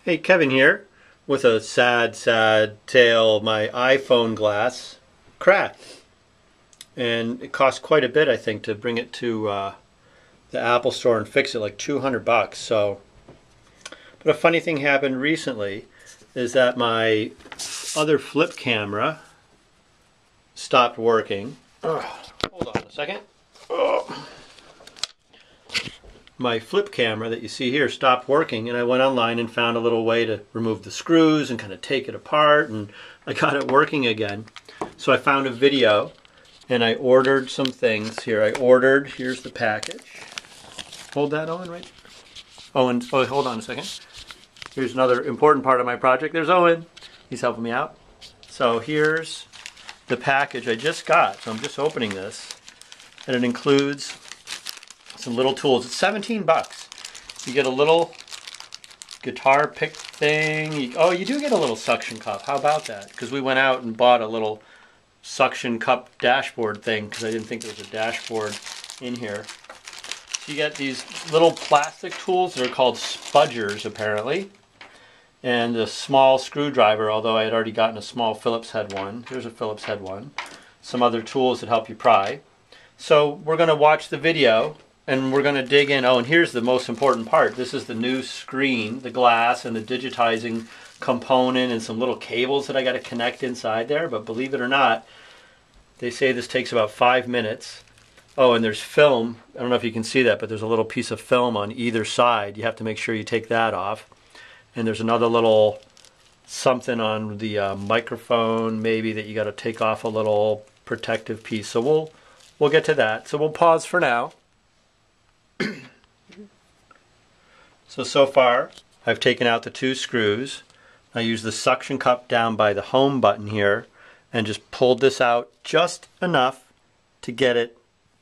Hey, Kevin here with a sad tale. My iPhone glass cracked, and it cost quite a bit, I think, to bring it to the Apple store and fix it, like $200. So, but a funny thing happened recently is that my other flip camera stopped working. Hold on a second. My flip camera that you see here stopped working, and I went online and found a little way to remove the screws and kind of take it apart, and I got it working again. So I found a video and I ordered some things here. Here's the package. Hold that, Owen, right? Owen, hold on a second. Here's another important part of my project. There's Owen. He's helping me out. So here's the package I just got. So I'm just opening this, and it includes some little tools. It's 17 bucks. You get a little guitar pick thing. You do get a little suction cup. How about that? Because we went out and bought a little suction cup dashboard thing because I didn't think there was a dashboard in here. So you get these little plastic tools that are called spudgers, apparently. And a small screwdriver, although I had already gotten a small Phillips head one. Here's a Phillips head one. Some other tools that help you pry. So we're going to watch the video and we're going to dig in. Oh, and here's the most important part. This is the new screen, the glass, and the digitizing component, and some little cables that I got to connect inside there. But believe it or not, they say this takes about 5 minutes. Oh, and there's film. I don't know if you can see that, but there's a little piece of film on either side. You have to make sure you take that off. And there's another little something on the microphone, maybe, that you got to take off a little protective piece. So we'll get to that. So we'll pause for now. So far, I've taken out the 2 screws. I use the suction cup down by the home button here and just pulled this out just enough to get it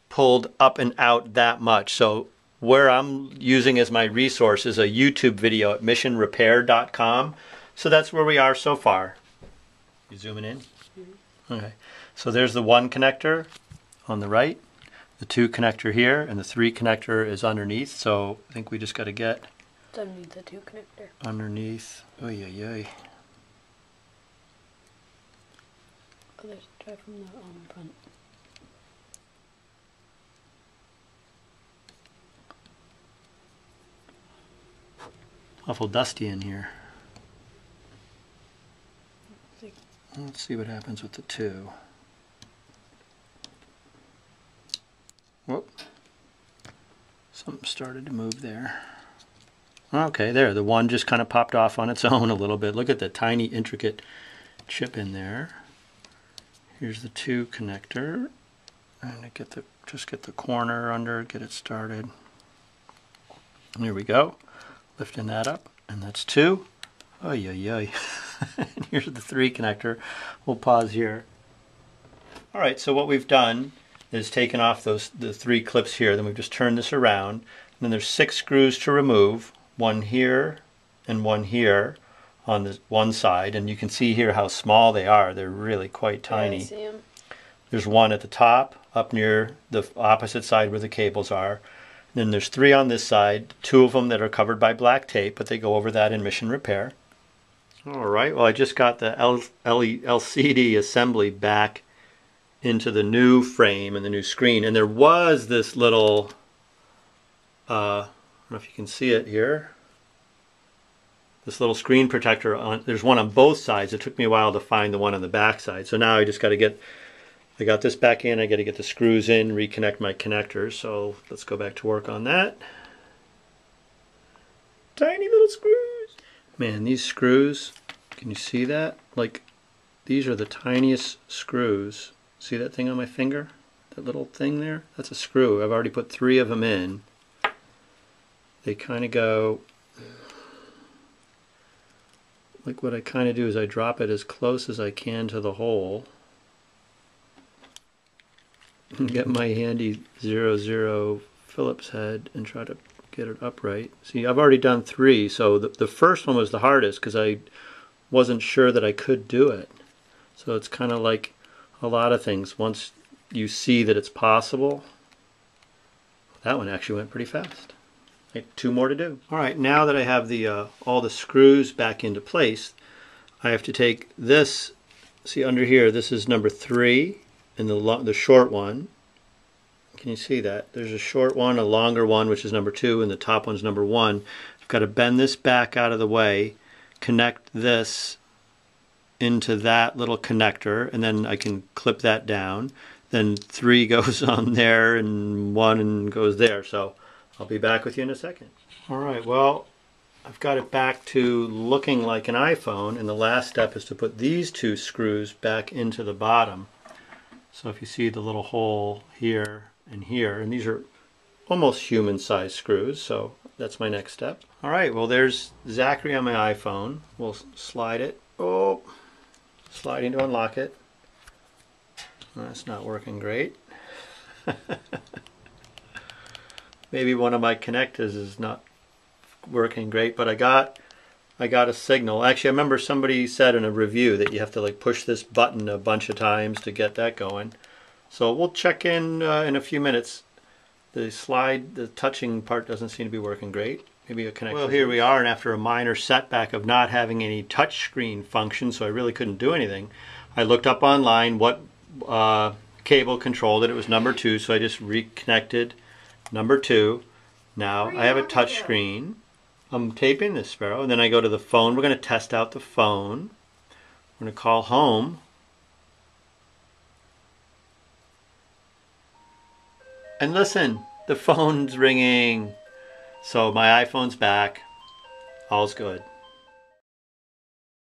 pulled up and out that much. So where I'm using as my resource is a YouTube video at missionrepair.com. So that's where we are so far. You zooming in? Okay. So there's the 1 connector on the right, the 2 connector here, and the 3 connector is underneath. So I think we just got to get it's underneath the 2 connector. Underneath. Oy, oy, oy. Oh, there's a try from the front. Awful dusty in here. Let's see what happens with the 2. Whoop. Something started to move there. Okay, there. The 1 just kind of popped off on its own a little bit. Look at the tiny, intricate chip in there. Here's the 2 connector. And I just get the corner under, get it started. Here we go. Lifting that up, and that's 2. Oy, oy, oy. And here's the 3 connector. We'll pause here. All right, so what we've done is taken off the 3 clips here. Then we've just turned this around. And then there's 6 screws to remove. 1 here and 1 here on this one side. And you can see here how small they are. They're really quite tiny. Yeah, I see 'em. There's 1 at the top, up near the opposite side where the cables are. Then there's 3 on this side, 2 of them that are covered by black tape, but they go over that in Mission Repair. All right, well, I just got the LCD assembly back into the new frame and the new screen, and there was this little, I don't know if you can see it here, this little screen protector. There's one on both sides. It took me a while to find the one on the back side, so now I just got to get, I got this back in, I got to get the screws in, reconnect my connectors, so let's go back to work on that. Tiny little screws! Man, these screws, can you see that? Like, these are the tiniest screws. See that thing on my finger? That little thing there? That's a screw. I've already put 3 of them in. They kind of go, like what I kind of do is I drop it as close as I can to the hole. Get my handy 00 Phillips head and try to get it upright. See, I've already done 3, so the first one was the hardest because I wasn't sure that I could do it. So it's kind of like a lot of things. Once you see that it's possible, that one actually went pretty fast. Like 2 more to do. All right, now that I have the all the screws back into place, I have to take this. See under here, this is number 3, and the short one. Can you see that? There's a short one, a longer one, which is number 2, and the top one's number 1. I've got to bend this back out of the way, connect this into that little connector, and then I can clip that down. Then 3 goes on there, and 1 goes there. So I'll be back with you in a second. All right, well, I've got it back to looking like an iPhone, and the last step is to put these 2 screws back into the bottom. So if you see the little hole here, and these are almost human-sized screws, so that's my next step. All right, well, there's Zachary on my iPhone. We'll slide it. Oh, sliding to unlock it. That's not working great. Maybe one of my connectors is not working great, but I got a signal. Actually, I remember somebody said in a review that you have to like push this button a bunch of times to get that going. So we'll check in a few minutes. The touching part doesn't seem to be working great. Maybe a connection. Well, here we are, and after a minor setback of not having any touch screen function, so I really couldn't do anything, I looked up online what cable controlled it. It was number 2, so I just reconnected number 2. Now I have a touch screen. I'm taping this, Sparrow, and then I go to the phone. We're going to test out the phone. We're going to call home. And listen, the phone's ringing. So my iPhone's back. All's good.